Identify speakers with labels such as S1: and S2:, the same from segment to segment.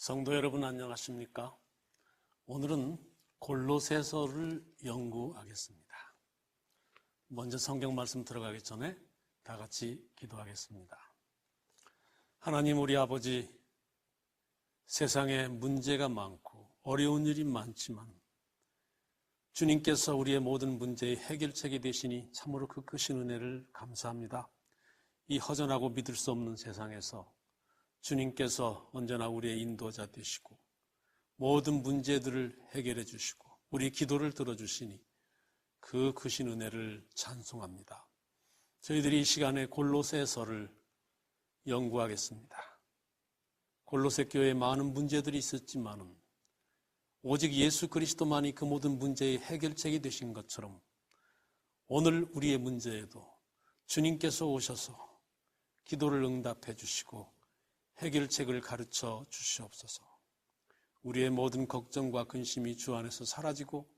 S1: 성도 여러분 안녕하십니까? 오늘은 골로새서를 연구하겠습니다. 먼저 성경 말씀 들어가기 전에 다 같이 기도하겠습니다. 하나님 우리 아버지, 세상에 문제가 많고 어려운 일이 많지만 주님께서 우리의 모든 문제의 해결책이 되시니 참으로 그 크신 은혜를 감사합니다. 이 허전하고 믿을 수 없는 세상에서 주님께서 언제나 우리의 인도자 되시고 모든 문제들을 해결해 주시고 우리 기도를 들어주시니 그 크신 은혜를 찬송합니다. 저희들이 이 시간에 골로새서를 연구하겠습니다. 골로새 교회에 많은 문제들이 있었지만은 오직 예수 그리스도만이 그 모든 문제의 해결책이 되신 것처럼 오늘 우리의 문제에도 주님께서 오셔서 기도를 응답해 주시고 해결책을 가르쳐 주시옵소서. 우리의 모든 걱정과 근심이 주 안에서 사라지고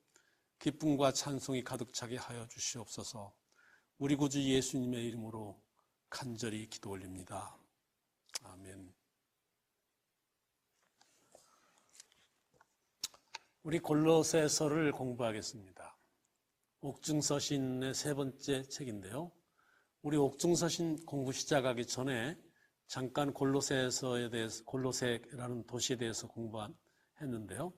S1: 기쁨과 찬송이 가득 차게 하여 주시옵소서. 우리 구주 예수님의 이름으로 간절히 기도 올립니다. 아멘. 우리 골로새서를 공부하겠습니다. 옥중서신의 세 번째 책인데요. 우리 옥중서신 공부 시작하기 전에 잠깐 골로새서에 대해서, 골로새라는 도시에 대해서 공부했는데요.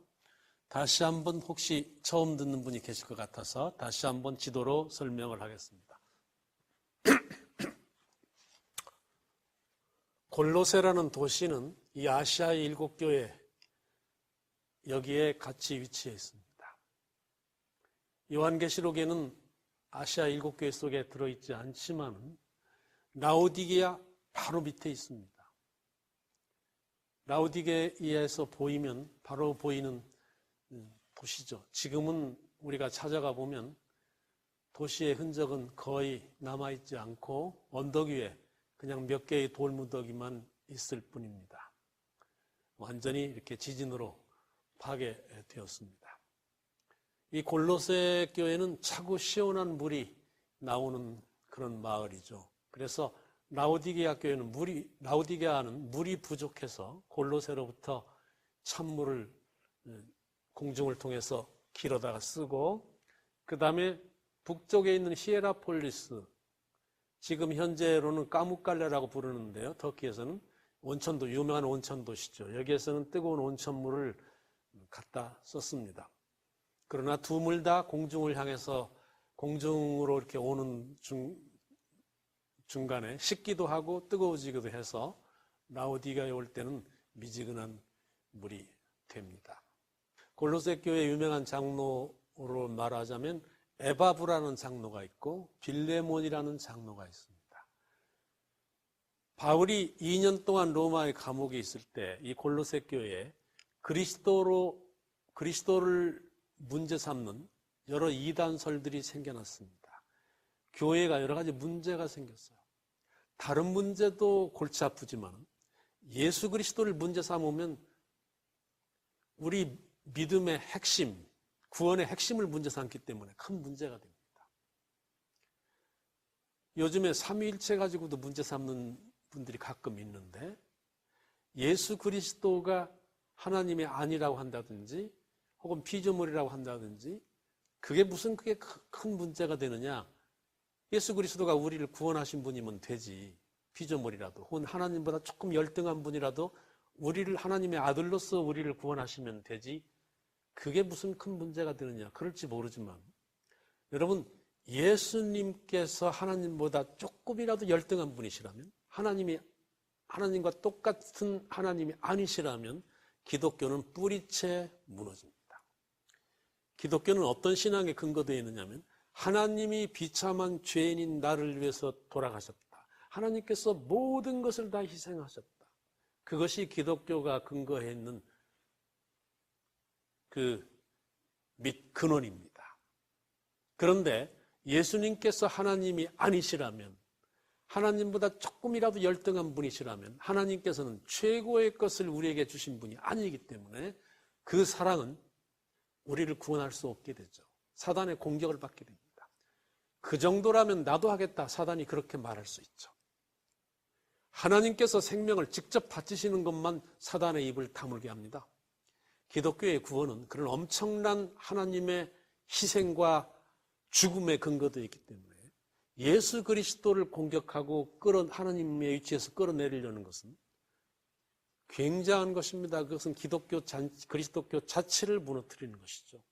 S1: 다시 한번 혹시 처음 듣는 분이 계실 것 같아서 다시 한번 지도로 설명을 하겠습니다. 골로새라는 도시는 이 아시아의 7교회 여기에 같이 위치해 있습니다. 요한계시록에는 아시아 7교회 속에 들어있지 않지만 라오디게아 바로 밑에 있습니다. 라오디게아에서 보이면 바로 보이는 도시죠. 지금은 우리가 찾아가 보면 도시의 흔적은 거의 남아있지 않고 언덕 위에 그냥 몇 개의 돌무더기만 있을 뿐입니다. 완전히 이렇게 지진으로 파괴되었습니다. 이 골로새 교회는 차고 시원한 물이 나오는 그런 마을이죠. 그래서 라오디게아는 물이 부족해서 골로새로부터 찬물을 공중을 통해서 길어다가 쓰고, 그 다음에 북쪽에 있는 히에라폴리스, 지금 현재로는 까무칼레라고 부르는데요. 터키에서는 온천도, 유명한 온천 도시죠. 여기에서는 뜨거운 온천물을 갖다 썼습니다. 그러나 두 물 다 공중을 향해서 공중으로 이렇게 오는 중간에 식기도 하고 뜨거워지기도 해서 라오디게아에 올 때는 미지근한 물이 됩니다. 골로새 교회 유명한 장로로 말하자면 에바브라는 장로가 있고 빌레몬이라는 장로가 있습니다. 바울이 2년 동안 로마의 감옥에 있을 때 이 골로새 교회에 그리스도를 문제 삼는 여러 이단설들이 생겨났습니다. 교회가 여러 가지 문제가 생겼어요. 다른 문제도 골치 아프지만 예수 그리스도를 문제 삼으면 우리 믿음의 핵심, 구원의 핵심을 문제 삼기 때문에 큰 문제가 됩니다. 요즘에 삼위일체 가지고도 문제 삼는 분들이 가끔 있는데 예수 그리스도가 하나님이 아니라고 한다든지 혹은 피조물이라고 한다든지 그게 무슨 그게 큰 문제가 되느냐? 예수 그리스도가 우리를 구원하신 분이면 되지. 피조물이라도 혹은 하나님보다 조금 열등한 분이라도 우리를 하나님의 아들로서 우리를 구원하시면 되지. 그게 무슨 큰 문제가 되느냐? 그럴지 모르지만 여러분, 예수님께서 하나님보다 조금이라도 열등한 분이시라면, 하나님과 똑같은 하나님이 아니시라면 기독교는 뿌리채 무너집니다. 기독교는 어떤 신앙에 근거되어 있느냐면 하나님이 비참한 죄인인 나를 위해서 돌아가셨다. 하나님께서 모든 것을 다 희생하셨다. 그것이 기독교가 근거해 있는 그 근원입니다. 그런데 예수님께서 하나님이 아니시라면, 하나님보다 조금이라도 열등한 분이시라면 하나님께서는 최고의 것을 우리에게 주신 분이 아니기 때문에 그 사랑은 우리를 구원할 수 없게 되죠. 사단의 공격을 받게 됩니다. 그 정도라면 나도 하겠다. 사단이 그렇게 말할 수 있죠. 하나님께서 생명을 직접 바치시는 것만 사단의 입을 다물게 합니다. 기독교의 구원은 그런 엄청난 하나님의 희생과 죽음의 근거도 있기 때문에 예수 그리스도를 공격하고 하나님의 위치에서 끌어내리려는 것은 굉장한 것입니다. 그것은 그리스도교 자체를 무너뜨리는 것이죠.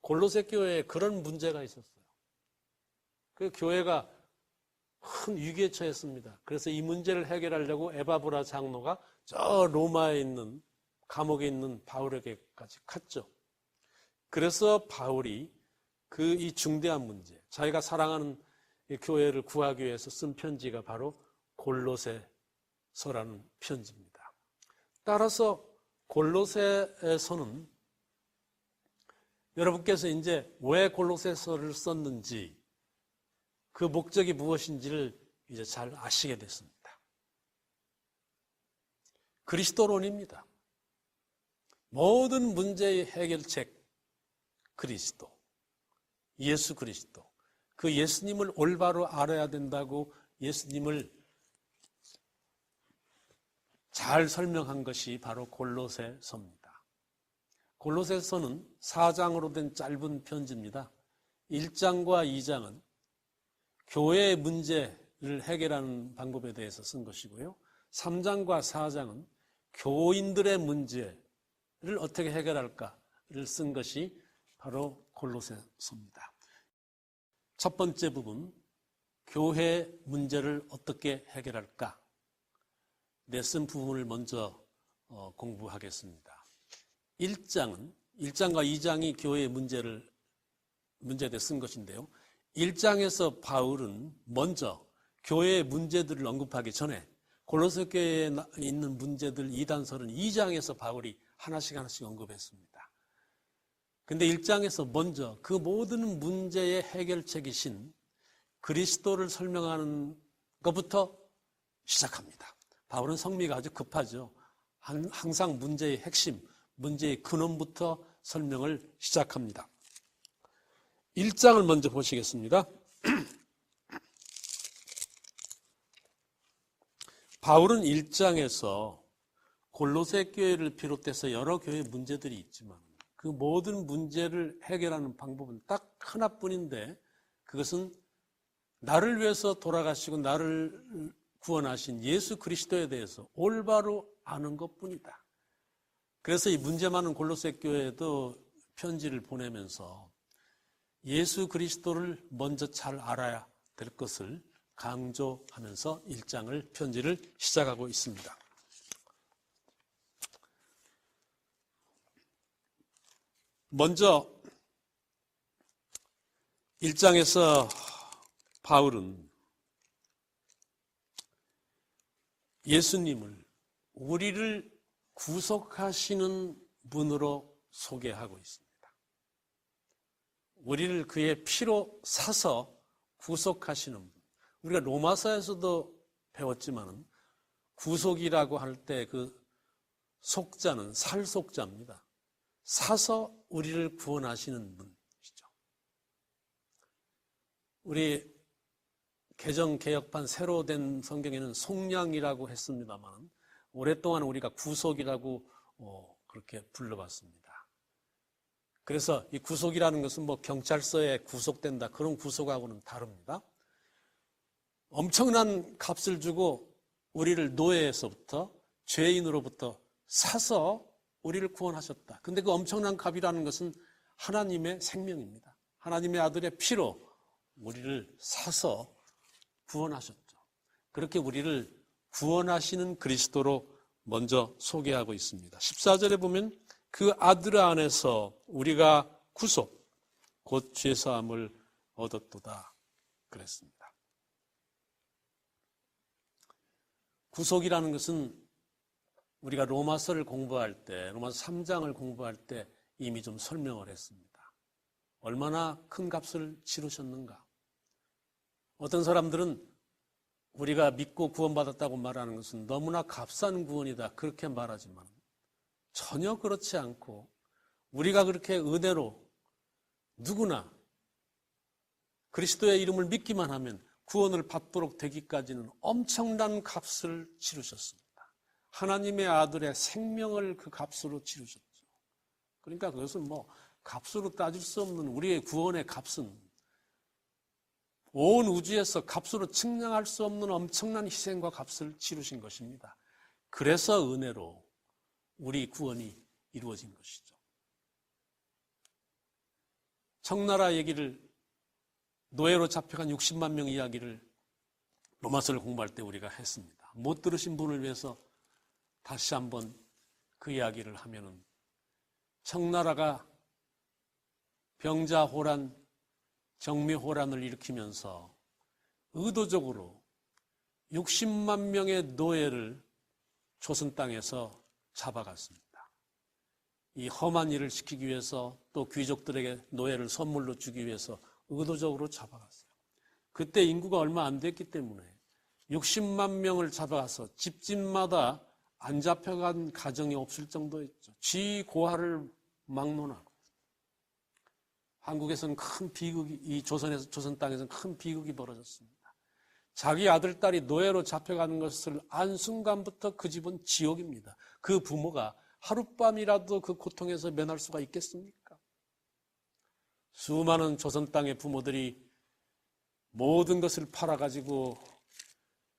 S1: 골로새 교회에 그런 문제가 있었어요. 그 교회가 큰 위기에 처했습니다. 그래서 이 문제를 해결하려고 에바브라 장로가 저 로마에 있는 감옥에 있는 바울에게까지 갔죠. 그래서 바울이 이 중대한 문제, 자기가 사랑하는 교회를 구하기 위해서 쓴 편지가 바로 골로새서라는 편지입니다. 따라서 골로새서는 여러분께서 이제 왜 골로새서를 썼는지 그 목적이 무엇인지를 이제 잘 아시게 됐습니다. 그리스도론입니다. 모든 문제의 해결책 그리스도, 예수 그리스도. 그 예수님을 올바로 알아야 된다고 예수님을 잘 설명한 것이 바로 골로새서입니다. 골로새서는 4장으로 된 짧은 편지입니다. 1장과 2장은 교회의 문제를 해결하는 방법에 대해서 쓴 것이고요. 3장과 4장은 교인들의 문제를 어떻게 해결할까를 쓴 것이 바로 골로새서입니다. 첫 번째 부분, 교회 문제를 어떻게 해결할까? 쓴 부분을 먼저 공부하겠습니다. 1장과 2장이 교회의 문제에 대해 쓴 것인데요. 1장에서 바울은 먼저 교회의 문제들을 언급하기 전에 골로새 교회에 있는 문제들 이단설은 2장에서 바울이 하나씩 언급했습니다. 근데 1장에서 먼저 그 모든 문제의 해결책이신 그리스도를 설명하는 것부터 시작합니다. 바울은 성미가 아주 급하죠. 항상 문제의 핵심, 문제의 근원부터 설명을 시작합니다. 1장을 먼저 보시겠습니다. 바울은 1장에서 골로새 교회를 비롯해서 여러 교회 문제들이 있지만 그 모든 문제를 해결하는 방법은 딱 하나뿐인데 그것은 나를 위해서 돌아가시고 나를 구원하신 예수 그리스도에 대해서 올바로 아는 것뿐이다. 그래서 이 문제 많은 골로새 교회에도 편지를 보내면서 예수 그리스도를 먼저 잘 알아야 될 것을 강조하면서 1장을 편지를 시작하고 있습니다. 먼저 1장에서 바울은 예수님을 우리를 구속하시는 분으로 소개하고 있습니다. 우리를 그의 피로 사서 구속하시는 분. 우리가 로마서에서도 배웠지만 구속이라고 할 때 그 속자는 살속자입니다. 사서 우리를 구원하시는 분이시죠. 우리 개정개혁판 새로 된 성경에는 속량이라고 했습니다만 오랫동안 우리가 구속이라고 그렇게 불러봤습니다. 그래서 이 구속이라는 것은 경찰서에 구속된다 그런 구속하고는 다릅니다. 엄청난 값을 주고 우리를 노예에서부터 죄인으로부터 사서 우리를 구원하셨다. 근데 그 엄청난 값이라는 것은 하나님의 생명입니다. 하나님의 아들의 피로 우리를 사서 구원하셨죠. 그렇게 우리를 구원하시는 그리스도로 먼저 소개하고 있습니다. 14절에 보면 그 아들 안에서 우리가 구속, 곧 죄사함을 얻었도다 그랬습니다. 구속이라는 것은 우리가 로마서를 공부할 때, 로마서 3장을 공부할 때 이미 좀 설명을 했습니다. 얼마나 큰 값을 치르셨는가. 어떤 사람들은 우리가 믿고 구원받았다고 말하는 것은 너무나 값싼 구원이다 그렇게 말하지만 전혀 그렇지 않고 우리가 그렇게 은혜로 누구나 그리스도의 이름을 믿기만 하면 구원을 받도록 되기까지는 엄청난 값을 치르셨습니다. 하나님의 아들의 생명을 그 값으로 치르셨죠. 그러니까 그것은 뭐 값으로 따질 수 없는 우리의 구원의 값은 온 우주에서 값으로 측량할 수 없는 엄청난 희생과 값을 치르신 것입니다. 그래서 은혜로 우리 구원이 이루어진 것이죠. 청나라 얘기를, 노예로 잡혀간 60만 명 이야기를 로마서를 공부할 때 우리가 했습니다. 못 들으신 분을 위해서 다시 한번 그 이야기를 하면은, 청나라가 병자호란, 정미호란을 일으키면서 의도적으로 60만 명의 노예를 조선 땅에서 잡아갔습니다. 이 험한 일을 시키기 위해서, 또 귀족들에게 노예를 선물로 주기 위해서 의도적으로 잡아갔어요. 그때 인구가 얼마 안 됐기 때문에 60만 명을 잡아가서 집집마다 안 잡혀간 가정이 없을 정도였죠. 쥐고하를 막론하고. 한국에서는 큰 비극이, 이 조선 땅에서는 큰 비극이 벌어졌습니다. 자기 아들, 딸이 노예로 잡혀가는 것을 안 순간부터 그 집은 지옥입니다. 그 부모가 하룻밤이라도 그 고통에서 면할 수가 있겠습니까? 수많은 조선 땅의 부모들이 모든 것을 팔아가지고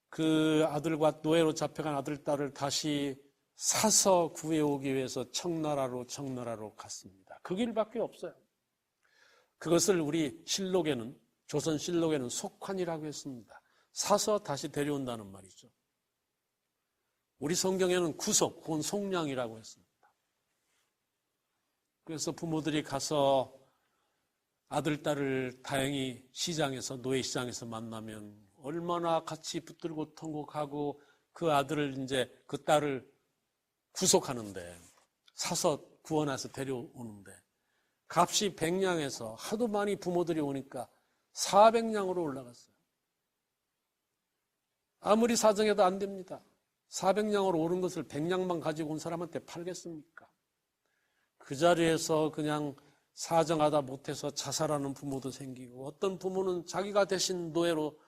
S1: 그 아들과 노예로 잡혀간 아들, 딸을 다시 사서 구해오기 위해서 청나라로 갔습니다. 그 길밖에 없어요. 그것을 우리 실록에는, 조선 실록에는 속환이라고 했습니다. 사서 다시 데려온다는 말이죠. 우리 성경에는 구속 혹은 속량이라고 했습니다. 그래서 부모들이 가서 아들, 딸을 다행히 시장에서, 노예시장에서 만나면 얼마나 같이 붙들고 통곡하고 그 아들을 이제 그 딸을 구속하는데, 사서 구원해서 데려오는데 값이 100냥에서 하도 많이 부모들이 오니까 400냥으로 올라갔어요. 아무리 사정해도 안 됩니다. 400냥으로 오른 것을 100냥만 가지고 온 사람한테 팔겠습니까? 그 자리에서 그냥 사정하다 못해서 자살하는 부모도 생기고, 어떤 부모는 자기가 대신 노예로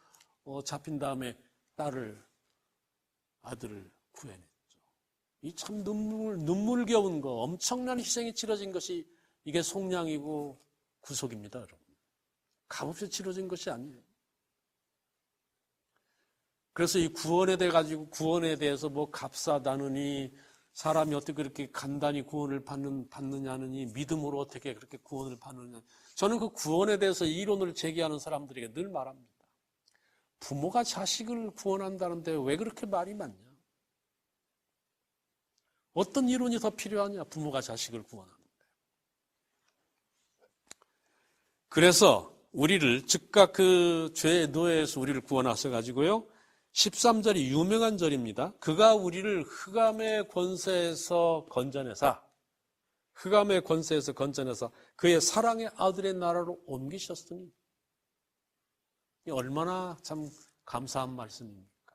S1: 잡힌 다음에 아들을 구해냈죠. 이 참 눈물겨운 거, 엄청난 희생이 치러진 것이 이게 속량이고 구속입니다, 여러분. 값없이 치러진 것이 아니에요. 그래서 이 구원에 대해서 뭐 값싸다느니, 사람이 어떻게 그렇게 간단히 구원을 받느냐느니, 믿음으로 어떻게 그렇게 구원을 받느냐. 저는 그 구원에 대해서 이론을 제기하는 사람들에게 늘 말합니다. 부모가 자식을 구원한다는데 왜 그렇게 말이 많냐? 어떤 이론이 더 필요하냐? 부모가 자식을 구원하는데. 그래서 우리를 즉각 그 죄의 노예에서 우리를 구원하셔 가지고요, 13절이 유명한 절입니다. 그가 우리를 흑암의 권세에서 건져내사 그의 사랑의 아들의 나라로 옮기셨으니. 얼마나 참 감사한 말씀입니까?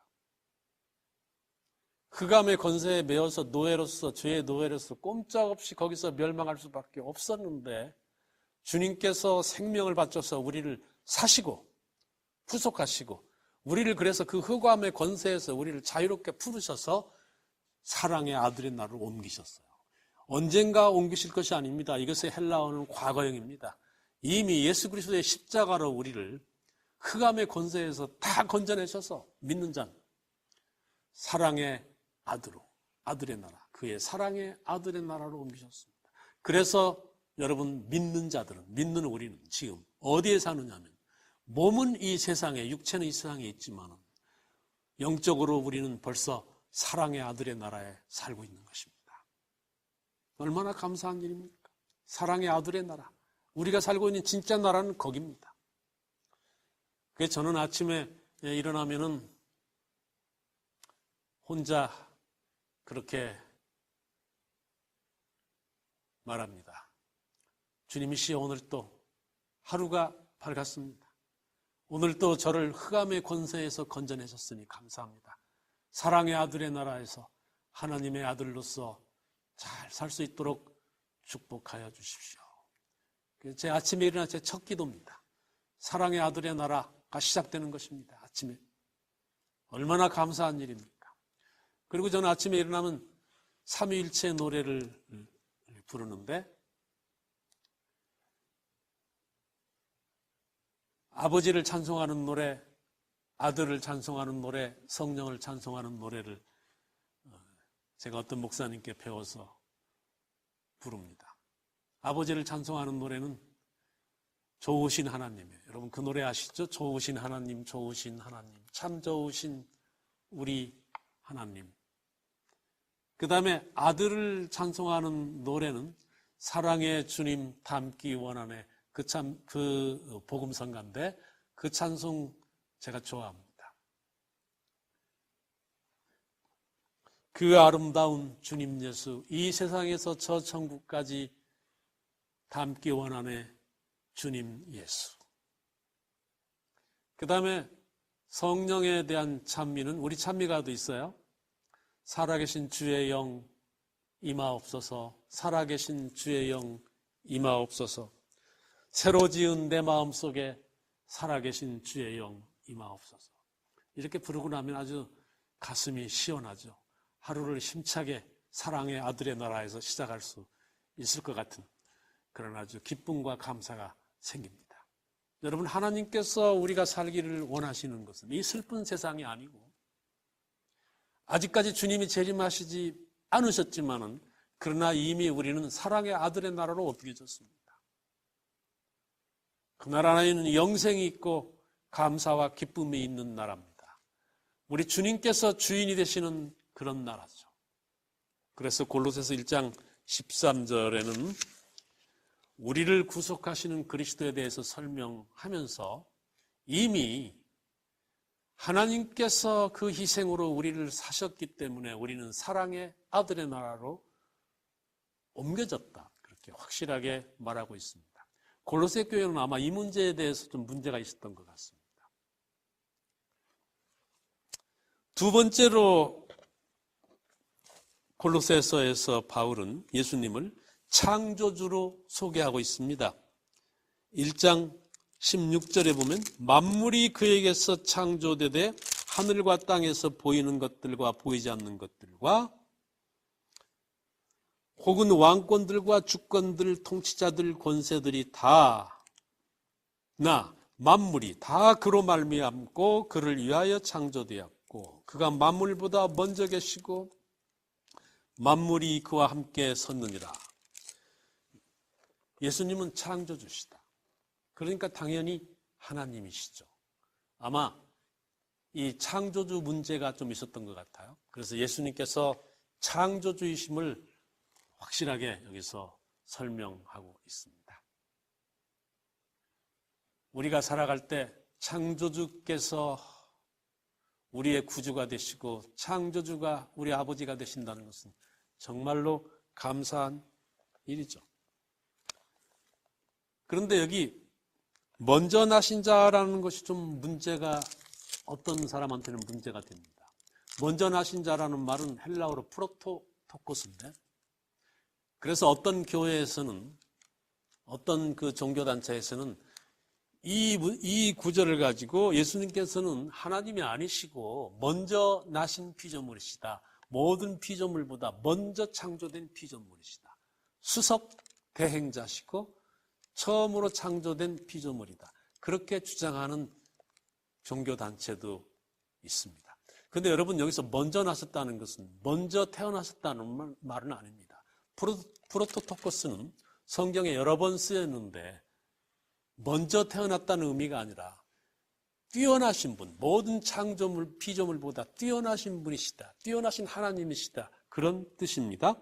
S1: 흑암의 권세에 매여서 노예로서, 죄의 노예로서 꼼짝없이 거기서 멸망할 수밖에 없었는데, 주님께서 생명을 바쳐서 우리를 사시고 구속하시고, 우리를 그래서 그 흑암의 권세에서 우리를 자유롭게 부르셔서 사랑의 아들의 나라로 옮기셨어요. 언젠가 옮기실 것이 아닙니다. 이것의 헬라어는 과거형입니다. 이미 예수 그리스도의 십자가로 우리를 흑암의 권세에서 다 건져내셔서 믿는 자는 사랑의 아들로, 아들의 나라, 그의 사랑의 아들의 나라로 옮기셨습니다. 그래서 여러분, 믿는 우리는 지금 어디에 사느냐면, 몸은 이 세상에, 육체는 이 세상에 있지만 영적으로 우리는 벌써 사랑의 아들의 나라에 살고 있는 것입니다. 얼마나 감사한 일입니까? 사랑의 아들의 나라, 우리가 살고 있는 진짜 나라는 거기입니다. 그래서 저는 아침에 일어나면은 혼자 그렇게 말합니다. 주님이시여, 오늘 또 하루가 밝았습니다. 오늘 또 저를 흑암의 권세에서 건져내셨으니 감사합니다. 사랑의 아들의 나라에서 하나님의 아들로서 잘 살 수 있도록 축복하여 주십시오. 제 아침에 일어나 제 첫 기도입니다. 사랑의 아들의 나라, 시작되는 것입니다. 아침에. 얼마나 감사한 일입니까? 그리고 저는 아침에 일어나면 삼위일체 노래를 부르는데 아버지를 찬송하는 노래, 아들을 찬송하는 노래, 성령을 찬송하는 노래를 제가 어떤 목사님께 배워서 부릅니다. 아버지를 찬송하는 노래는 좋으신 하나님이에요. 여러분 그 노래 아시죠? 좋으신 하나님, 좋으신 하나님, 참 좋으신 우리 하나님. 그 다음에 아들을 찬송하는 노래는 사랑의 주님 닮기 원하네. 그 복음성가인데 그 찬송 제가 좋아합니다. 그 아름다운 주님 예수, 이 세상에서 저 천국까지 닮기 원하네 주님 예수. 그 다음에 성령에 대한 찬미는 우리 찬미가도 있어요. 살아계신 주의 영 임하옵소서, 살아계신 주의 영 임하옵소서, 새로 지은 내 마음속에 살아계신 주의 영 임하옵소서. 이렇게 부르고 나면 아주 가슴이 시원하죠. 하루를 힘차게 사랑의 아들의 나라에서 시작할 수 있을 것 같은 그런 아주 기쁨과 감사가 생깁니다. 여러분, 하나님께서 우리가 살기를 원하시는 것은 이 슬픈 세상이 아니고 아직까지 주님이 재림하시지 않으셨지만은 그러나 이미 우리는 사랑의 아들의 나라로 옮겨졌습니다. 그 나라에는 영생이 있고 감사와 기쁨이 있는 나라입니다. 우리 주님께서 주인이 되시는 그런 나라죠. 그래서 골로새서 1장 13절에는 우리를 구속하시는 그리스도에 대해서 설명하면서 이미 하나님께서 그 희생으로 우리를 사셨기 때문에 우리는 사랑의 아들의 나라로 옮겨졌다. 그렇게 확실하게 말하고 있습니다. 골로새 교회는 아마 이 문제에 대해서 좀 문제가 있었던 것 같습니다. 두 번째로 골로새서에서 바울은 예수님을 창조주로 소개하고 있습니다. 1장 16절에 보면 만물이 그에게서 창조되되 하늘과 땅에서 보이는 것들과 보이지 않는 것들과 혹은 왕권들과 주권들, 통치자들, 권세들이 만물이 다 그로 말미암고 그를 위하여 창조되었고 그가 만물보다 먼저 계시고 만물이 그와 함께 섰느니라. 예수님은 창조주시다. 그러니까 당연히 하나님이시죠. 아마 이 창조주 문제가 좀 있었던 것 같아요. 그래서 예수님께서 창조주이심을 확실하게 여기서 설명하고 있습니다. 우리가 살아갈 때 창조주께서 우리의 구주가 되시고 창조주가 우리 아버지가 되신다는 것은 정말로 감사한 일이죠. 그런데 여기 먼저 나신 자라는 것이 좀 문제가 어떤 사람한테는 문제가 됩니다. 먼저 나신 자라는 말은 헬라어로 프로토토코스인데 그래서 어떤 교회에서는 어떤 그 종교단체에서는 이 구절을 가지고 예수님께서는 하나님이 아니시고 먼저 나신 피조물이시다. 모든 피조물보다 먼저 창조된 피조물이시다. 수석 대행자시고 처음으로 창조된 피조물이다. 그렇게 주장하는 종교단체도 있습니다. 그런데 여러분 여기서 먼저 나셨다는 것은 먼저 태어나셨다는 말은 아닙니다. 프로토토코스는 성경에 여러 번 쓰였는데 먼저 태어났다는 의미가 아니라 뛰어나신 분, 모든 창조물, 피조물보다 뛰어나신 분이시다. 뛰어나신 하나님이시다. 그런 뜻입니다.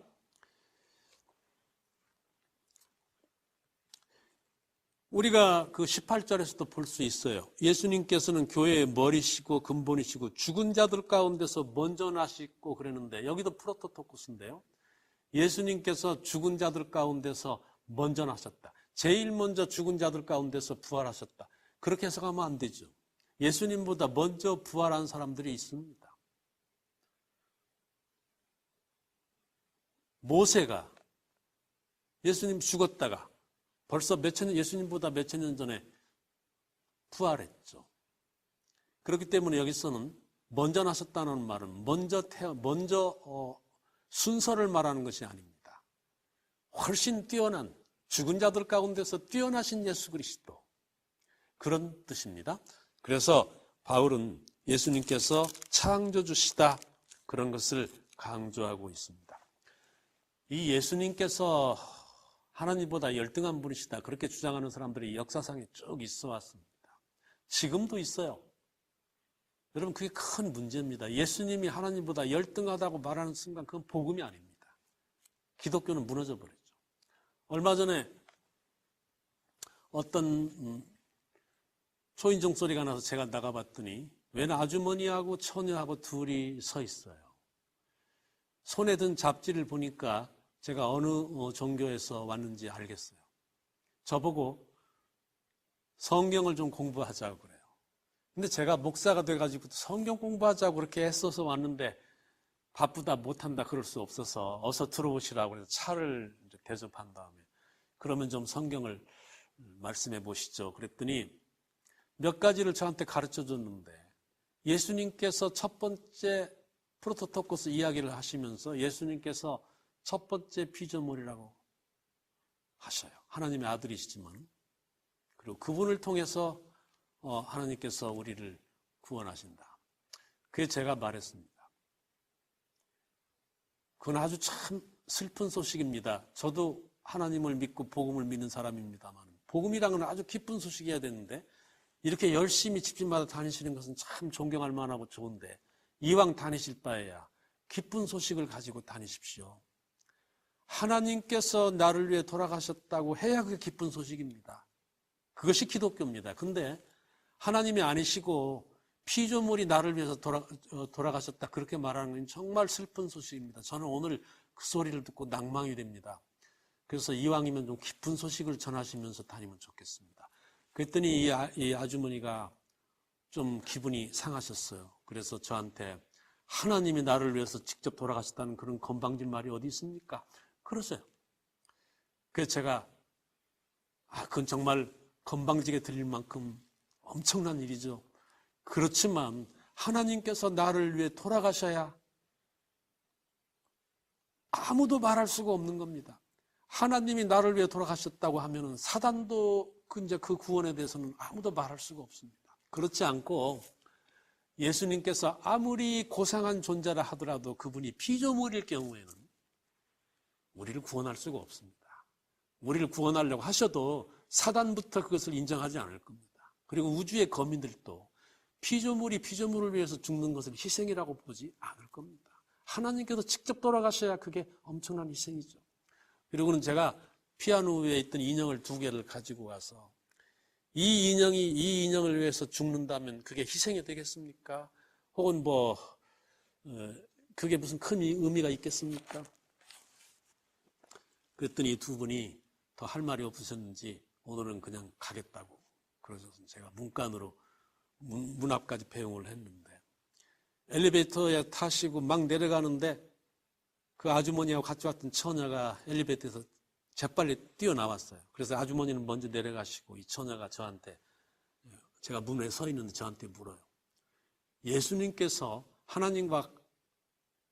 S1: 우리가 그 18절에서도 볼 수 있어요. 예수님께서는 교회의 머리시고 근본이시고 죽은 자들 가운데서 먼저 나시고 그랬는데 여기도 프로토토코스인데요. 예수님께서 죽은 자들 가운데서 먼저 나셨다. 제일 먼저 죽은 자들 가운데서 부활하셨다. 그렇게 해석하면 안 되죠. 예수님보다 먼저 부활한 사람들이 있습니다. 모세가 예수님 죽었다가 벌써 예수님보다 몇천 년 전에 부활했죠. 그렇기 때문에 여기서는 먼저 나셨다는 말은 먼저 순서를 말하는 것이 아닙니다. 훨씬 뛰어난, 죽은 자들 가운데서 뛰어나신 예수 그리스도, 그런 뜻입니다. 그래서 바울은 예수님께서 창조주시다, 그런 것을 강조하고 있습니다. 이 예수님께서 하나님보다 열등한 분이시다, 그렇게 주장하는 사람들이 역사상에 쭉 있어 왔습니다. 지금도 있어요. 여러분, 그게 큰 문제입니다. 예수님이 하나님보다 열등하다고 말하는 순간 그건 복음이 아닙니다. 기독교는 무너져 버렸죠. 얼마 전에 어떤 초인종 소리가 나서 제가 나가봤더니 웬 아주머니하고 처녀하고 둘이 서 있어요. 손에 든 잡지를 보니까 제가 어느 종교에서 왔는지 알겠어요. 저보고 성경을 좀 공부하자고 그래요. 근데 제가 목사가 돼가지고 성경 공부하자고 그렇게 애써서 왔는데 바쁘다 못한다 그럴 수 없어서 어서 들어오시라고 해서 차를 대접한 다음에 그러면 좀 성경을 말씀해 보시죠. 그랬더니 몇 가지를 저한테 가르쳐 줬는데 예수님께서 첫 번째 프로토토코스 이야기를 하시면서 예수님께서 첫 번째 피조물이라고 하셔요. 하나님의 아들이시지만. 그리고 그분을 통해서 하나님께서 우리를 구원하신다. 그게 제가 말했습니다. 그건 아주 참 슬픈 소식입니다. 저도 하나님을 믿고 복음을 믿는 사람입니다만 복음이라는 건 아주 기쁜 소식이어야 되는데 이렇게 열심히 집집마다 다니시는 것은 참 존경할 만하고 좋은데 이왕 다니실 바에야 기쁜 소식을 가지고 다니십시오. 하나님께서 나를 위해 돌아가셨다고 해야 그게 기쁜 소식입니다. 그것이 기독교입니다. 근데 하나님이 아니시고 피조물이 나를 위해서 돌아가셨다 그렇게 말하는 건 정말 슬픈 소식입니다. 저는 오늘 그 소리를 듣고 낭망이 됩니다. 그래서 이왕이면 좀 기쁜 소식을 전하시면서 다니면 좋겠습니다. 그랬더니 이 아주머니가 좀 기분이 상하셨어요. 그래서 저한테 하나님이 나를 위해서 직접 돌아가셨다는 그런 건방진 말이 어디 있습니까? 그러세요. 그래서 제가 그건 정말 건방지게 들릴 만큼 엄청난 일이죠. 그렇지만 하나님께서 나를 위해 돌아가셔야 아무도 말할 수가 없는 겁니다. 하나님이 나를 위해 돌아가셨다고 하면은 사단도 이제 그 구원에 대해서는 아무도 말할 수가 없습니다. 그렇지 않고 예수님께서 아무리 고상한 존재라 하더라도 그분이 피조물일 경우에는 우리를 구원할 수가 없습니다. 우리를 구원하려고 하셔도 사단부터 그것을 인정하지 않을 겁니다. 그리고 우주의 거민들도 피조물이 피조물을 위해서 죽는 것을 희생이라고 보지 않을 겁니다. 하나님께서 직접 돌아가셔야 그게 엄청난 희생이죠. 그리고는 제가 피아노 위에 있던 인형을 2개를 가지고 와서 이 인형을 위해서 죽는다면 그게 희생이 되겠습니까? 혹은 그게 무슨 큰 의미가 있겠습니까? 그랬더니 이 두 분이 더 할 말이 없으셨는지 오늘은 그냥 가겠다고 그러셔서 제가 문간으로 문 앞까지 배웅을 했는데 엘리베이터에 타시고 막 내려가는데 그 아주머니하고 같이 왔던 처녀가 엘리베이터에서 재빨리 뛰어나왔어요. 그래서 아주머니는 먼저 내려가시고 이 처녀가 저한테, 제가 문에 서 있는데 저한테 물어요. 예수님께서 하나님과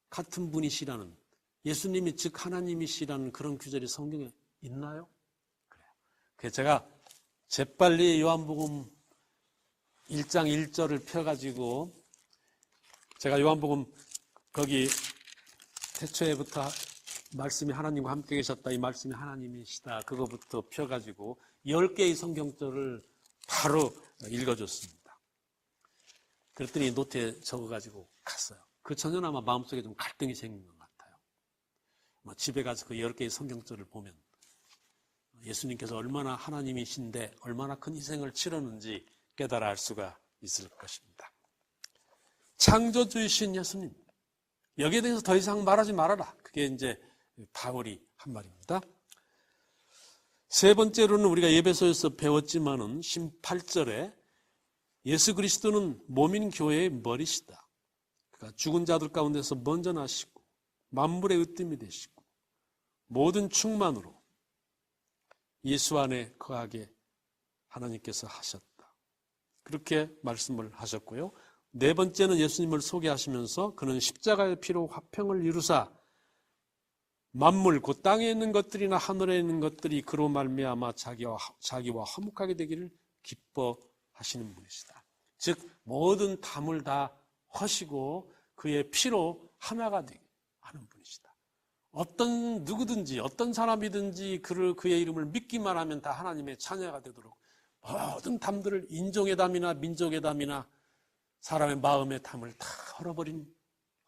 S1: 같은 분이시라는, 예수님이 즉 하나님이시라는 그런 구절이 성경에 있나요? 그래요. 그래서 제가 재빨리 요한복음 1장 1절을 펴가지고 제가 요한복음 거기 태초에부터 말씀이 하나님과 함께 계셨다, 이 말씀이 하나님이시다, 그거부터 펴가지고 10개의 성경절을 바로 읽어줬습니다. 그랬더니 노트에 적어가지고 갔어요. 그 처녀는 아마 마음속에 좀 갈등이 생긴 것 같아요. 집에 가서 그 10개의 성경절을 보면 예수님께서 얼마나 하나님이신데 얼마나 큰 희생을 치렀는지 깨달아 알 수가 있을 것입니다. 창조주이신 예수님, 여기에 대해서 더 이상 말하지 말아라. 그게 이제 바울이 한 말입니다. 세 번째로는 우리가 예배소에서 배웠지만은 18절에 예수 그리스도는 몸인 교회의 머리시다. 그러니까 죽은 자들 가운데서 먼저 나시고 만물의 으뜸이 되시고 모든 충만으로 예수 안에 거하게 하나님께서 하셨다. 그렇게 말씀을 하셨고요. 네 번째는 예수님을 소개하시면서 그는 십자가의 피로 화평을 이루사 만물 곧 땅에 있는 것들이나 하늘에 있는 것들이 그로 말미암아 자기와 화목하게 되기를 기뻐하시는 분이시다. 즉 모든 담을 다 허시고 그의 피로 하나가 되게 하는 분이시다. 어떤 누구든지 어떤 사람이든지 그의 이름을 믿기만 하면 다 하나님의 자녀가 되도록 모든 담들을 인종의 담이나 민족의 담이나 사람의 마음의 담을 다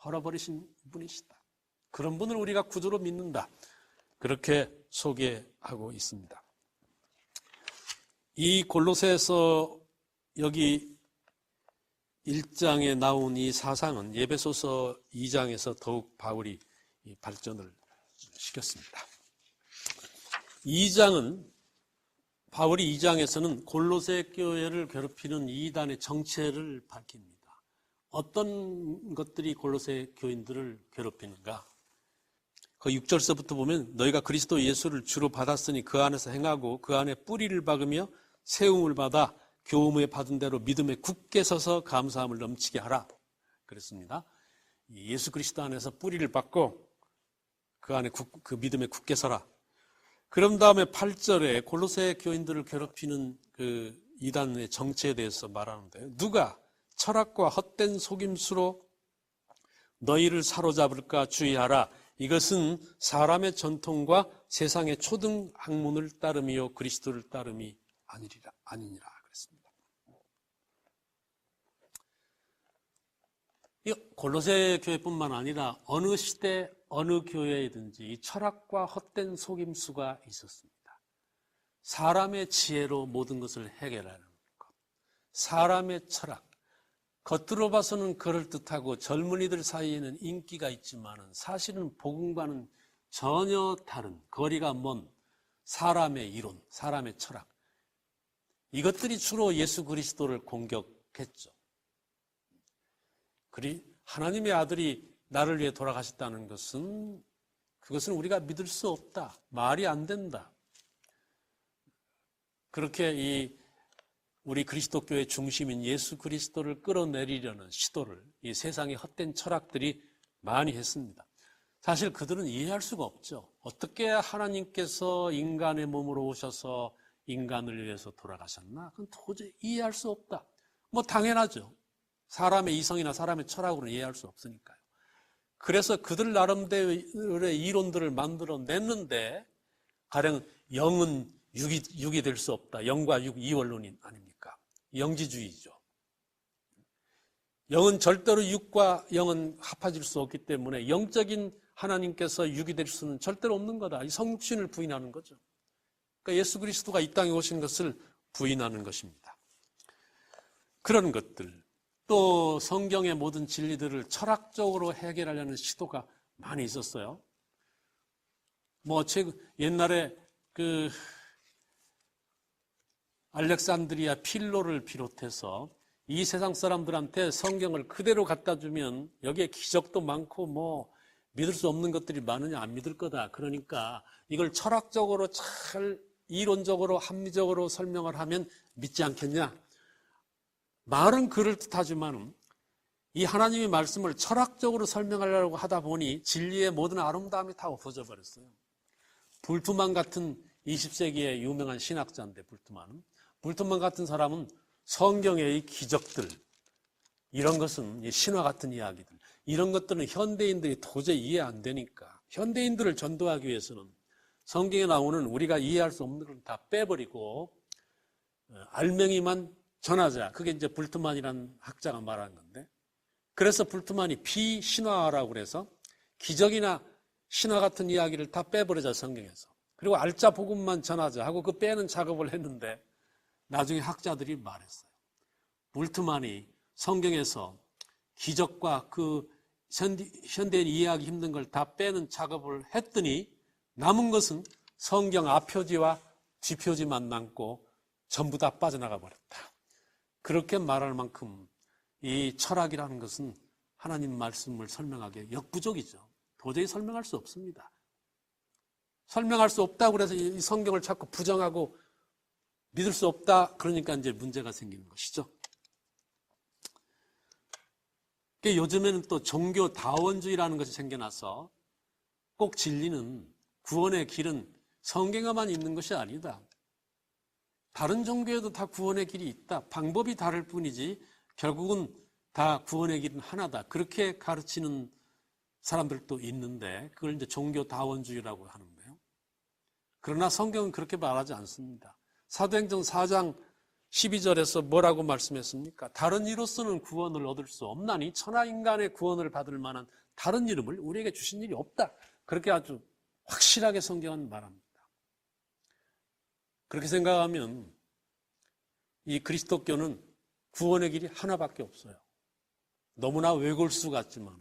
S1: 헐어버리신 분이시다. 그런 분을 우리가 구주로 믿는다. 그렇게 소개하고 있습니다. 이 골로새서 여기 1장에 나온 이 사상은 에베소서 2장에서 더욱 바울이 발전을 시켰습니다. 2장은 바울이 2장에서는 골로새 교회를 괴롭히는 이단의 정체를 밝힙니다. 어떤 것들이 골로새 교인들을 괴롭히는가? 그 6절서부터 보면 너희가 그리스도 예수를 주로 받았으니 그 안에서 행하고 그 안에 뿌리를 박으며 세움을 받아 교훈에 받은 대로 믿음에 굳게 서서 감사함을 넘치게 하라 그랬습니다. 예수 그리스도 안에서 뿌리를 박고 그 안에 그 믿음에 굳게 서라. 그런 다음에 8절에 골로새 교인들을 괴롭히는 그 이단의 정체에 대해서 말하는데 누가 철학과 헛된 속임수로 너희를 사로잡을까 주의하라. 이것은 사람의 전통과 세상의 초등 학문을 따름이요 그리스도를 따름이 아니니라 그랬습니다. 이 골로새 교회뿐만 아니라 어느 시대 어느 교회이든지 이 철학과 헛된 속임수가 있었습니다. 사람의 지혜로 모든 것을 해결하는 것, 사람의 철학, 겉으로 봐서는 그럴듯하고 젊은이들 사이에는 인기가 있지만 사실은 복음과는 전혀 다른 거리가 먼 사람의 이론, 사람의 철학, 이것들이 주로 예수 그리스도를 공격했죠. 하나님의 아들이 나를 위해 돌아가셨다는 것은 그것은 우리가 믿을 수 없다. 말이 안 된다. 그렇게 우리 그리스도교의 중심인 예수 그리스도를 끌어내리려는 시도를 이 세상의 헛된 철학들이 많이 했습니다. 사실 그들은 이해할 수가 없죠. 어떻게 하나님께서 인간의 몸으로 오셔서 인간을 위해서 돌아가셨나? 그건 도저히 이해할 수 없다. 뭐 당연하죠. 사람의 이성이나 사람의 철학으로는 이해할 수 없으니까요. 그래서 그들 나름대로의 이론들을 만들어냈는데 가령 영은 육이 될 수 없다. 영과 육 이원론인 아닙니까? 영지주의죠. 영은 절대로 육과 영은 합해질 수 없기 때문에 영적인 하나님께서 육이 될 수는 절대로 없는 거다. 이 성육신을 부인하는 거죠. 그러니까 예수 그리스도가 이 땅에 오신 것을 부인하는 것입니다. 그런 것들, 또 성경의 모든 진리들을 철학적으로 해결하려는 시도가 많이 있었어요. 옛날에 알렉산드리아 필로를 비롯해서 이 세상 사람들한테 성경을 그대로 갖다 주면 여기에 기적도 많고 믿을 수 없는 것들이 많으냐, 안 믿을 거다. 그러니까 이걸 철학적으로 잘 이론적으로 합리적으로 설명을 하면 믿지 않겠냐. 말은 그럴듯하지만 이 하나님의 말씀을 철학적으로 설명하려고 하다 보니 진리의 모든 아름다움이 다 없어져 버렸어요. 불트만 같은 20세기의 유명한 신학자인데 불트만 같은 사람은 성경의 이 기적들, 이런 것은 신화 같은 이야기들, 이런 것들은 현대인들이 도저히 이해 안 되니까 현대인들을 전도하기 위해서는 성경에 나오는 우리가 이해할 수 없는 걸 다 빼버리고 알맹이만 전하자. 그게 이제 불트만이라는 학자가 말한 건데, 그래서 불트만이 비신화라고 그래서 기적이나 신화 같은 이야기를 다 빼버리자 성경에서. 그리고 알짜 복음만 전하자 하고 그 빼는 작업을 했는데 나중에 학자들이 말했어요. 불트만이 성경에서 기적과 그 현대인 이해하기 힘든 걸 다 빼는 작업을 했더니 남은 것은 성경 앞표지와 뒷표지만 남고 전부 다 빠져나가 버렸다. 그렇게 말할 만큼 이 철학이라는 것은 하나님 말씀을 설명하기에 역부족이죠. 도저히 설명할 수 없습니다. 설명할 수 없다고 그래서 이 성경을 자꾸 부정하고 믿을 수 없다. 그러니까 이제 문제가 생기는 것이죠. 요즘에는 또 종교 다원주의라는 것이 생겨나서 꼭 진리는, 구원의 길은 성경에만 있는 것이 아니다. 다른 종교에도 다 구원의 길이 있다. 방법이 다를 뿐이지 결국은 다 구원의 길은 하나다. 그렇게 가르치는 사람들도 있는데 그걸 이제 종교 다원주의라고 하는데요. 그러나 성경은 그렇게 말하지 않습니다. 사도행전 4장 12절에서 뭐라고 말씀했습니까? 다른 이로서는 구원을 얻을 수 없나니 천하 인간의 구원을 받을 만한 다른 이름을 우리에게 주신 일이 없다. 그렇게 아주 확실하게 성경은 말합니다. 그렇게 생각하면 이 그리스도교는 구원의 길이 하나밖에 없어요. 너무나 외골수 같지만,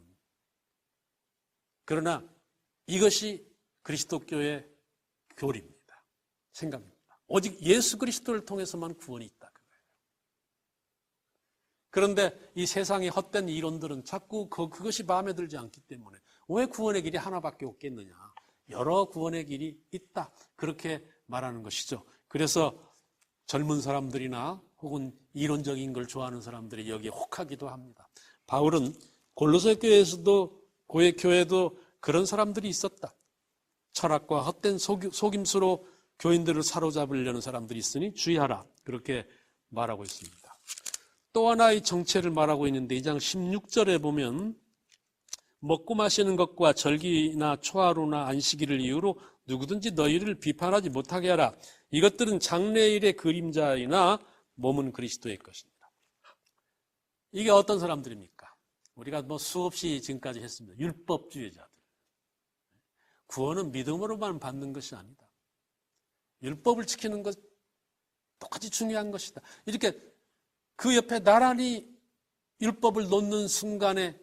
S1: 그러나 이것이 그리스도교의 교리입니다. 생각입니다. 오직 예수 그리스도를 통해서만 구원이 있다. 그런데 이 세상의 헛된 이론들은 자꾸 그것이 마음에 들지 않기 때문에 왜 구원의 길이 하나밖에 없겠느냐. 여러 구원의 길이 있다. 그렇게 말하는 것이죠. 그래서 젊은 사람들이나 혹은 이론적인 걸 좋아하는 사람들이 여기에 혹하기도 합니다. 바울은 골로새 교회에서도 교회도 그런 사람들이 있었다. 철학과 헛된 속임수로 교인들을 사로잡으려는 사람들이 있으니 주의하라. 그렇게 말하고 있습니다. 또 하나의 정체를 말하고 있는데 2장 16절에 보면 먹고 마시는 것과 절기나 초하루나 안식일을 이유로 누구든지 너희를 비판하지 못하게 하라. 이것들은 장래일의 그림자이나 몸은 그리스도의 것입니다. 이게 어떤 사람들입니까? 우리가 수없이 지금까지 했습니다. 율법주의자들. 구원은 믿음으로만 받는 것이 아니다. 율법을 지키는 것 똑같이 중요한 것이다. 이렇게 그 옆에 나란히 율법을 놓는 순간에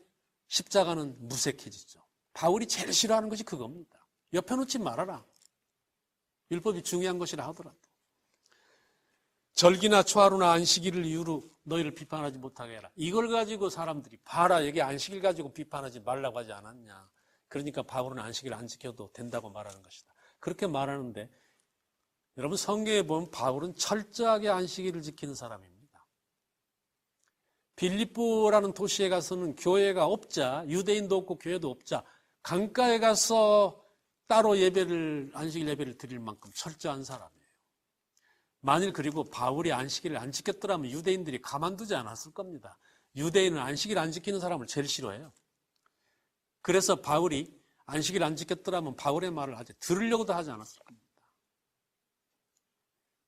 S1: 십자가는 무색해지죠. 바울이 제일 싫어하는 것이 그겁니다. 옆에 놓지 말아라. 율법이 중요한 것이라 하더라도. 절기나 초하루나 안식일을 이유로 너희를 비판하지 못하게 해라. 이걸 가지고 사람들이 봐라. 여기 안식일 가지고 비판하지 말라고 하지 않았냐. 그러니까 바울은 안식일 안 지켜도 된다고 말하는 것이다. 그렇게 말하는데 여러분 성경에 보면 바울은 철저하게 안식일을 지키는 사람입니다. 빌립보라는 도시에 가서는 교회가 없자, 유대인도 없고 교회도 없자 강가에 가서 따로 안식일 예배를 드릴 만큼 철저한 사람이에요. 만일 그리고 바울이 안식일을 안 지켰더라면 유대인들이 가만두지 않았을 겁니다. 유대인은 안식일 안 지키는 사람을 제일 싫어해요. 그래서 바울이 안식일 안 지켰더라면 바울의 말을 들으려고도 하지 않았을 겁니다.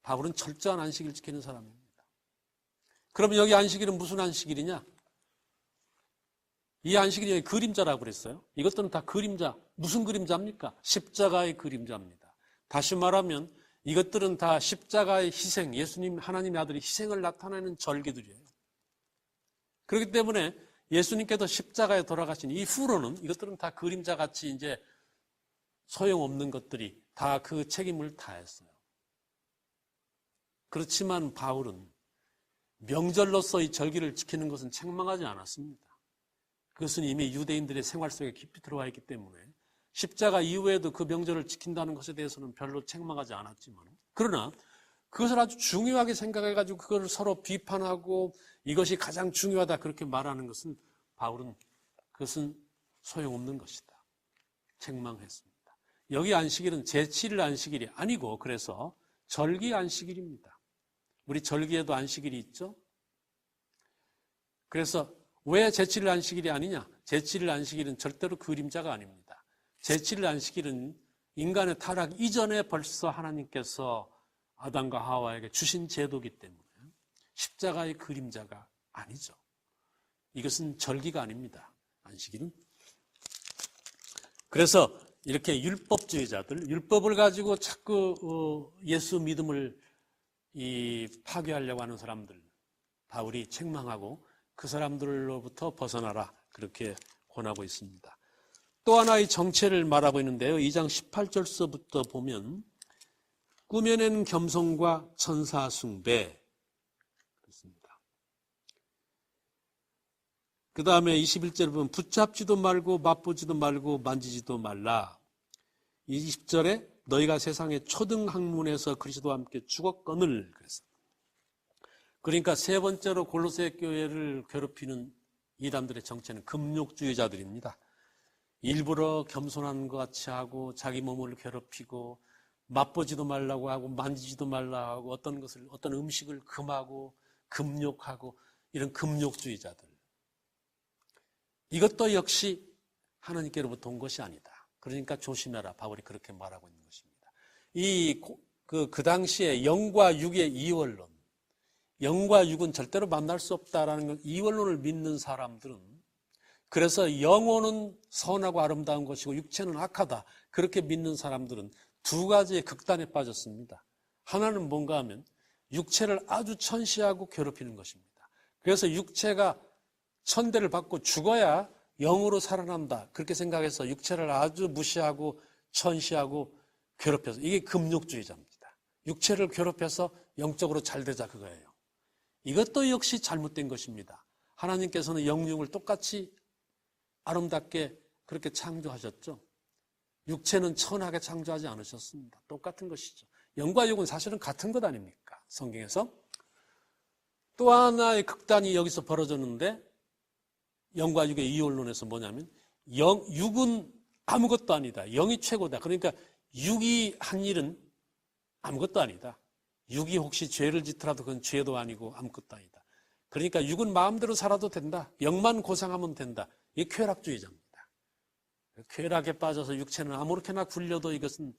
S1: 바울은 철저한 안식일 지키는 사람입니다. 그러면 여기 안식일은 무슨 안식일이냐? 이 안식일이 여기 그림자라고 그랬어요. 이것들은 다 그림자. 무슨 그림자입니까? 십자가의 그림자입니다. 다시 말하면 이것들은 다 십자가의 희생, 예수님, 하나님의 아들의 희생을 나타내는 절기들이에요. 그렇기 때문에 예수님께서 십자가에 돌아가신 이후로는 이것들은 다 그림자같이 이제 소용없는 것들이 다 그 책임을 다했어요. 그렇지만 바울은 명절로서 이 절기를 지키는 것은 책망하지 않았습니다. 그것은 이미 유대인들의 생활 속에 깊이 들어와 있기 때문에 십자가 이후에도 그 명절을 지킨다는 것에 대해서는 별로 책망하지 않았지만, 그러나 그것을 아주 중요하게 생각해가지고 그것을 서로 비판하고 이것이 가장 중요하다 그렇게 말하는 것은 바울은 그것은 소용없는 것이다. 책망했습니다. 여기 안식일은 제7일 안식일이 아니고 그래서 절기 안식일입니다. 우리 절기에도 안식일이 있죠. 그래서 왜 제7일 안식일이 아니냐? 제7일 안식일은 절대로 그림자가 아닙니다. 제7일 안식일은 인간의 타락 이전에 벌써 하나님께서 아담과 하와에게 주신 제도이기 때문에 십자가의 그림자가 아니죠. 이것은 절기가 아닙니다. 안식일은. 그래서 이렇게 율법주의자들, 율법을 가지고 자꾸 예수 믿음을 파괴하려고 하는 사람들, 바울이 책망하고 그 사람들로부터 벗어나라 그렇게 권하고 있습니다. 또 하나의 정체를 말하고 있는데요. 2장 18절서부터 보면 꾸며낸 겸손과 천사 숭배 그렇습니다. 그 다음에 21절에 보면 붙잡지도 말고 맛보지도 말고 만지지도 말라. 20절에 너희가 세상의 초등 학문에서 그리스도와 함께 죽었거늘 그랬어요. 그러니까 세 번째로 골로새 교회를 괴롭히는 이단들의 정체는 금욕주의자들입니다. 일부러 겸손한 것 같이 하고 자기 몸을 괴롭히고 맛보지도 말라고 하고 만지지도 말라고 하고 어떤 음식을 금하고 금욕하고 이런 금욕주의자들. 이것도 역시 하나님께로부터 온 것이 아니다. 그러니까 조심해라. 바울이 그렇게 말하고 있는 것입니다. 그 당시에 영과 육의 이원론, 영과 육은 절대로 만날 수 없다라는 걸 이원론을 믿는 사람들은, 그래서 영혼은 선하고 아름다운 것이고 육체는 악하다, 그렇게 믿는 사람들은 두 가지의 극단에 빠졌습니다. 하나는 뭔가 하면 육체를 아주 천시하고 괴롭히는 것입니다. 그래서 육체가 천대를 받고 죽어야 영으로 살아난다, 그렇게 생각해서 육체를 아주 무시하고 천시하고 괴롭혀서, 이게 금욕주의자입니다. 육체를 괴롭혀서 영적으로 잘 되자, 그거예요. 이것도 역시 잘못된 것입니다. 하나님께서는 영육을 똑같이 아름답게 그렇게 창조하셨죠. 육체는 천하게 창조하지 않으셨습니다. 똑같은 것이죠. 영과 육은 사실은 같은 것 아닙니까? 성경에서. 또 하나의 극단이 여기서 벌어졌는데, 영과 육의 이원론에서 뭐냐면 육은 아무것도 아니다, 영이 최고다. 그러니까 육이 한 일은 아무것도 아니다. 육이 혹시 죄를 짓더라도 그건 죄도 아니고 아무것도 아니다. 그러니까 육은 마음대로 살아도 된다, 영만 고상하면 된다. 이게 쾌락주의자입니다. 쾌락에 빠져서 육체는 아무렇게나 굴려도 이것은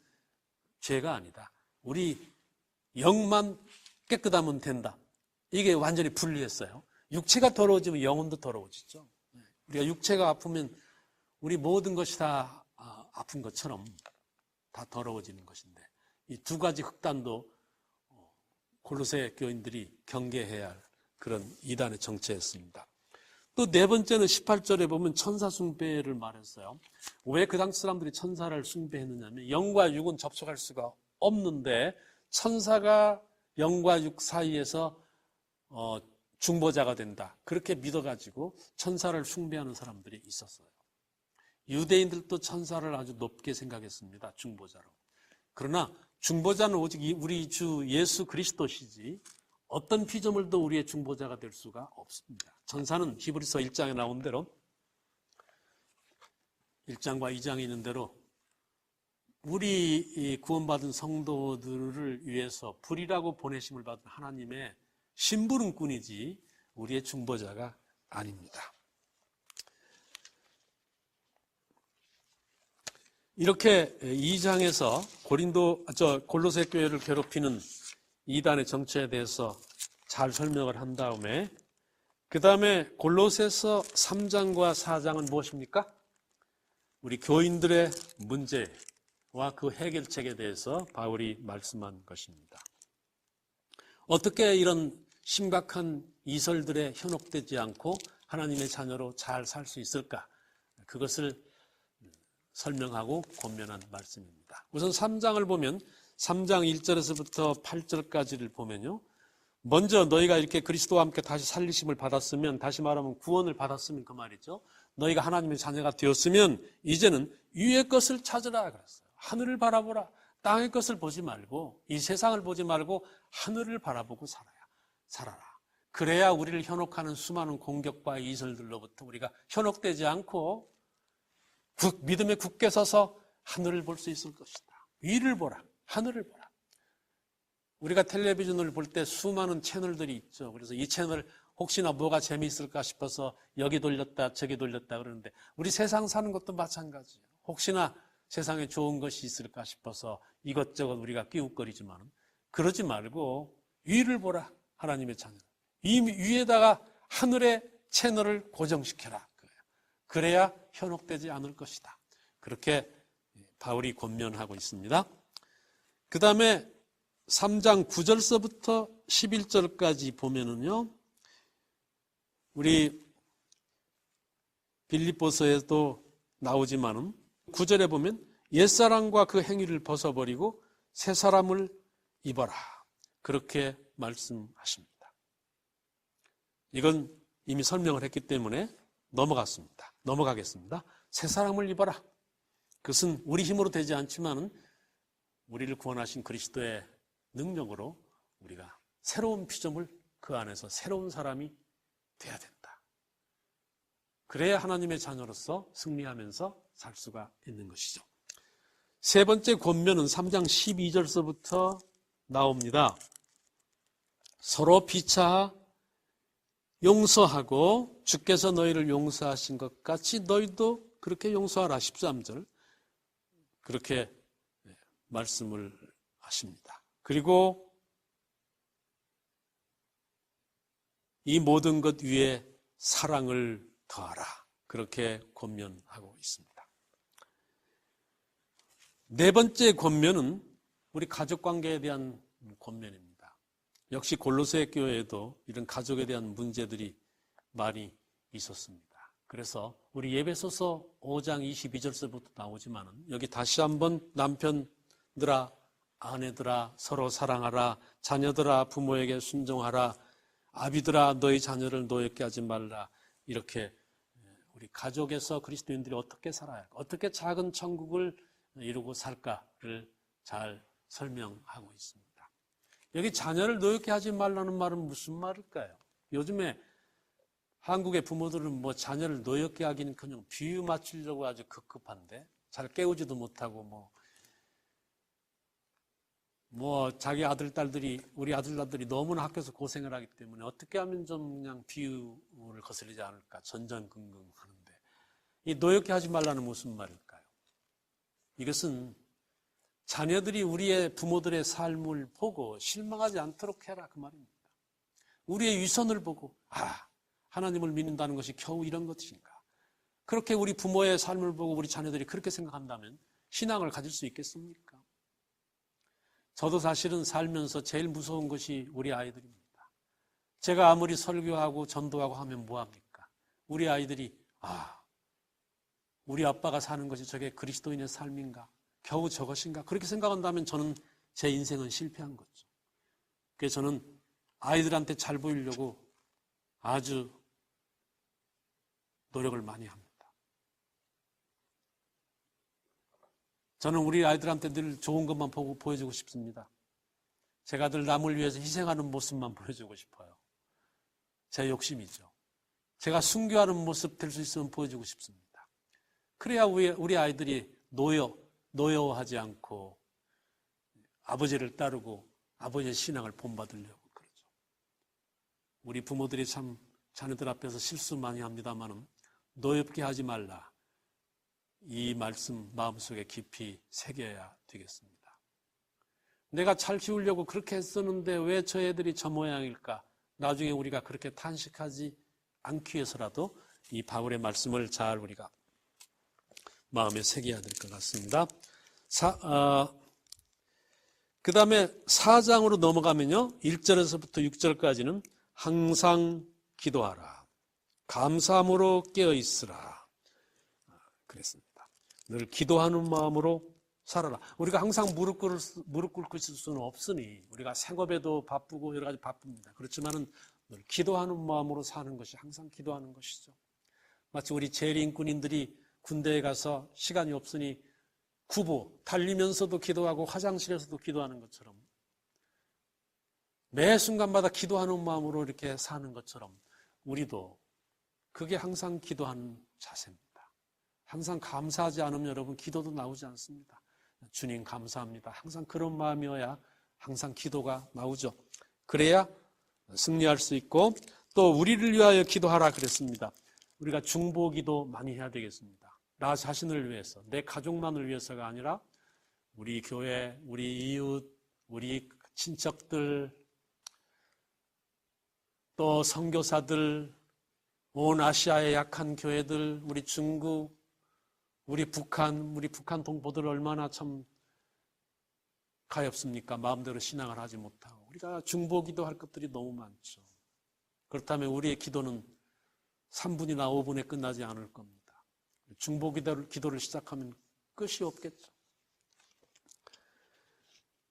S1: 죄가 아니다. 우리 영만 깨끗하면 된다. 이게 완전히 분리했어요. 육체가 더러워지면 영혼도 더러워지죠. 우리가 육체가 아프면 우리 모든 것이 다 아픈 것처럼 다 더러워지는 것인데, 이 두 가지 극단도 골로새 교인들이 경계해야 할 그런 이단의 정체였습니다. 또 네 번째는 18절에 보면 천사 숭배를 말했어요. 왜 그 당시 사람들이 천사를 숭배했느냐면, 영과 육은 접촉할 수가 없는데 천사가 영과 육 사이에서 중보자가 된다, 그렇게 믿어가지고 천사를 숭배하는 사람들이 있었어요. 유대인들도 천사를 아주 높게 생각했습니다. 중보자로. 그러나 중보자는 오직 우리 주 예수 그리스도시지 어떤 피조물도 우리의 중보자가 될 수가 없습니다. 천사는 히브리서 1장에 나온 대로, 1장과 2장에 있는 대로 우리 구원받은 성도들을 위해서 불이라고 보내심을 받은 하나님의 심부름꾼이지 우리의 중보자가 아닙니다. 이렇게 2장에서 골로새 교회를 괴롭히는 이단의 정체에 대해서 잘 설명을 한 다음에, 그 다음에 골로새서 3장과 4장은 무엇입니까? 우리 교인들의 문제와 그 해결책에 대해서 바울이 말씀한 것입니다. 어떻게 이런 심각한 이설들에 현혹되지 않고 하나님의 자녀로 잘 살 수 있을까? 그것을 설명하고 권면한 말씀입니다. 우선 3장을 보면 3장 1절에서부터 8절까지를 보면요, 먼저 너희가 이렇게 그리스도와 함께 다시 살리심을 받았으면, 다시 말하면 구원을 받았으면 그 말이죠. 너희가 하나님의 자녀가 되었으면 이제는 위의 것을 찾으라 그랬어요. 하늘을 바라보라. 땅의 것을 보지 말고, 이 세상을 보지 말고 하늘을 바라보고 살아라. 그래야 우리를 현혹하는 수많은 공격과 이설들로부터 우리가 현혹되지 않고 믿음에 굳게 서서 하늘을 볼 수 있을 것이다. 위를 보라, 하늘을 보라. 우리가 텔레비전을 볼 때 수많은 채널들이 있죠. 그래서 이 채널 혹시나 뭐가 재미있을까 싶어서 여기 돌렸다 저기 돌렸다 그러는데, 우리 세상 사는 것도 마찬가지예요. 혹시나 세상에 좋은 것이 있을까 싶어서 이것저것 우리가 끼웃거리지만, 그러지 말고 위를 보라, 하나님의 자녀. 이 위에다가 하늘의 채널을 고정시켜라. 그래야 현혹되지 않을 것이다. 그렇게 바울이 권면하고 있습니다. 그 다음에 3장 9절서부터 11절까지 보면은요, 우리 빌립보서에도 나오지만은 9절에 보면 옛사람과 그 행위를 벗어버리고 새 사람을 입어라, 그렇게 말씀하십니다. 이건 이미 설명을 했기 때문에 넘어가겠습니다. 새 사람을 입어라. 그것은 우리 힘으로 되지 않지만은 우리를 구원하신 그리스도의 능력으로 우리가 새로운 피조물, 그 안에서 새로운 사람이 돼야 된다. 그래야 하나님의 자녀로서 승리하면서 살 수가 있는 것이죠. 세 번째 권면은 3장 12절서부터 나옵니다. 서로 피차 용서하고 주께서 너희를 용서하신 것 같이 너희도 그렇게 용서하라. 13절 그렇게 말씀을 하십니다. 그리고 이 모든 것 위에 사랑을 더하라. 그렇게 권면하고 있습니다. 네 번째 권면은 우리 가족관계에 대한 권면입니다. 역시 골로새 교회에도 이런 가족에 대한 문제들이 많이 있었습니다. 그래서 우리 예배소서 5장 22절서부터 나오지만은 여기 다시 한번 남편들아 아내들아 서로 사랑하라, 자녀들아 부모에게 순종하라, 아비들아 너희 자녀를 노엽게 하지 말라. 이렇게 우리 가족에서 그리스도인들이 어떻게 살아야 할까, 어떻게 작은 천국을 이루고 살까를 잘 설명하고 있습니다. 여기 자녀를 노엽게 하지 말라는 말은 무슨 말일까요? 요즘에 한국의 부모들은 뭐 자녀를 노엽게 하기는 그냥 비유 맞추려고 아주 급급한데 잘 깨우지도 못하고 자기 아들, 딸들이, 우리 아들, 딸들이 너무나 학교에서 고생을 하기 때문에 어떻게 하면 좀 그냥 비유를 거스르지 않을까 전전긍긍 하는데, 이 노엽게 하지 말라는 무슨 말일까요? 이것은 자녀들이 우리의 부모들의 삶을 보고 실망하지 않도록 해라 그 말입니다. 우리의 위선을 보고 하나님을 믿는다는 것이 겨우 이런 것인가, 그렇게 우리 부모의 삶을 보고 우리 자녀들이 그렇게 생각한다면 신앙을 가질 수 있겠습니까? 저도 사실은 살면서 제일 무서운 것이 우리 아이들입니다. 제가 아무리 설교하고 전도하고 하면 뭐합니까? 우리 아이들이 우리 아빠가 사는 것이 저게 그리스도인의 삶인가? 겨우 저것인가? 그렇게 생각한다면 저는 제 인생은 실패한 거죠. 그래서 저는 아이들한테 잘 보이려고 아주 노력을 많이 합니다. 저는 우리 아이들한테 늘 좋은 것만 보여주고 싶습니다. 제가 늘 남을 위해서 희생하는 모습만 보여주고 싶어요. 제 욕심이죠. 제가 순교하는 모습 될 수 있으면 보여주고 싶습니다. 그래야 우리 아이들이 노여워하지 않고 아버지를 따르고 아버지의 신앙을 본받으려고 그러죠. 우리 부모들이 참 자녀들 앞에서 실수 많이 합니다만은 노엽게 하지 말라. 이 말씀 마음속에 깊이 새겨야 되겠습니다. 내가 잘 키우려고 그렇게 했었는데 왜 저 애들이 저 모양일까? 나중에 우리가 그렇게 탄식하지 않기 위해서라도 이 바울의 말씀을 잘 우리가 마음에 새겨야 될 것 같습니다. 그 다음에 4장으로 넘어가면요, 1절에서부터 6절까지는 항상 기도하라, 감사함으로 깨어있으라 그랬습니다. 늘 기도하는 마음으로 살아라. 우리가 항상 무릎 꿇고 있을 수는 없으니 우리가 생업에도 바쁘고 여러 가지 바쁩니다. 그렇지만은 늘 기도하는 마음으로 사는 것이 항상 기도하는 것이죠. 마치 우리 재림 군인들이 군대에 가서 시간이 없으니 구보 달리면서도 기도하고 화장실에서도 기도하는 것처럼 매 순간마다 기도하는 마음으로 이렇게 사는 것처럼 우리도 그게 항상 기도하는 자세입니다. 항상 감사하지 않으면 여러분 기도도 나오지 않습니다. 주님 감사합니다. 항상 그런 마음이어야 항상 기도가 나오죠. 그래야 승리할 수 있고, 또 우리를 위하여 기도하라 그랬습니다. 우리가 중보기도 많이 해야 되겠습니다. 나 자신을 위해서, 내 가족만을 위해서가 아니라 우리 교회, 우리 이웃, 우리 친척들, 또 선교사들, 온 아시아의 약한 교회들, 우리 중국, 우리 북한 동포들 얼마나 참 가엾습니까? 마음대로 신앙을 하지 못하고. 우리가 중보기도 할 것들이 너무 많죠. 그렇다면 우리의 기도는 3분이나 5분에 끝나지 않을 겁니다. 중보기도를 시작하면 끝이 없겠죠.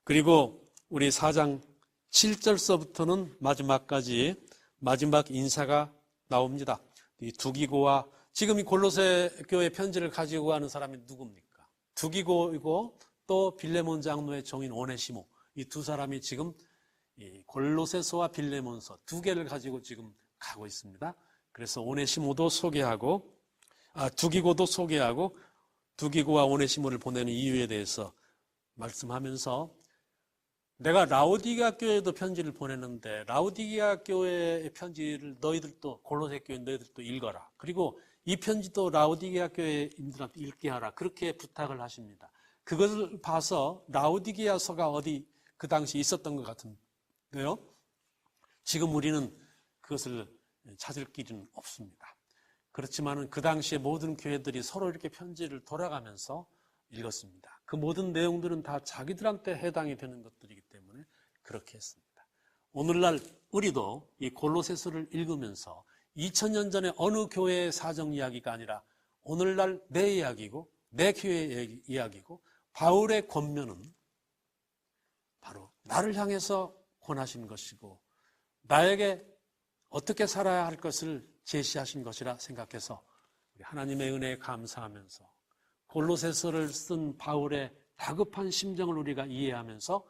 S1: 그리고 우리 4장 7절서부터는 마지막까지 마지막 인사가 나옵니다. 이 두기고와 지금 이 골로새 교회 편지를 가지고 가는 사람이 누굽니까? 두기고이고 또 빌레몬 장로의 종인 오네시모, 이 두 사람이 지금 이 골로새서와 빌레몬서 두 개를 가지고 지금 가고 있습니다. 그래서 오네시모도 소개하고, 두기고도 소개하고, 두기고와 오네시모를 보내는 이유에 대해서 말씀하면서, 내가 라오디게아 교회에도 편지를 보냈는데 라오디게아 교회의 편지를 너희들도, 골로새 교회 너희들도 읽어라. 그리고 이 편지도 라오디게아 교회인들한테 읽게 하라. 그렇게 부탁을 하십니다. 그것을 봐서 라오디게아서가 어디 그 당시 있었던 것 같은데요. 지금 우리는 그것을 찾을 길은 없습니다. 그렇지만 그 당시에 모든 교회들이 서로 이렇게 편지를 돌아가면서 읽었습니다. 그 모든 내용들은 다 자기들한테 해당이 되는 것들이기 때문에 그렇게 했습니다. 오늘날 우리도 이 골로새서를 읽으면서 2000년 전에 어느 교회의 사정 이야기가 아니라 오늘날 내 이야기고 내 교회의 이야기고, 바울의 권면은 바로 나를 향해서 권하신 것이고 나에게 어떻게 살아야 할 것을 제시하신 것이라 생각해서 하나님의 은혜에 감사하면서 골로새서를 쓴 바울의 다급한 심정을 우리가 이해하면서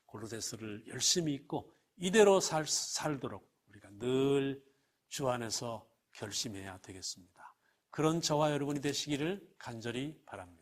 S1: 골로새서를 열심히 읽고 이대로 살도록 우리가 늘 주 안에서 결심해야 되겠습니다. 그런 저와 여러분이 되시기를 간절히 바랍니다.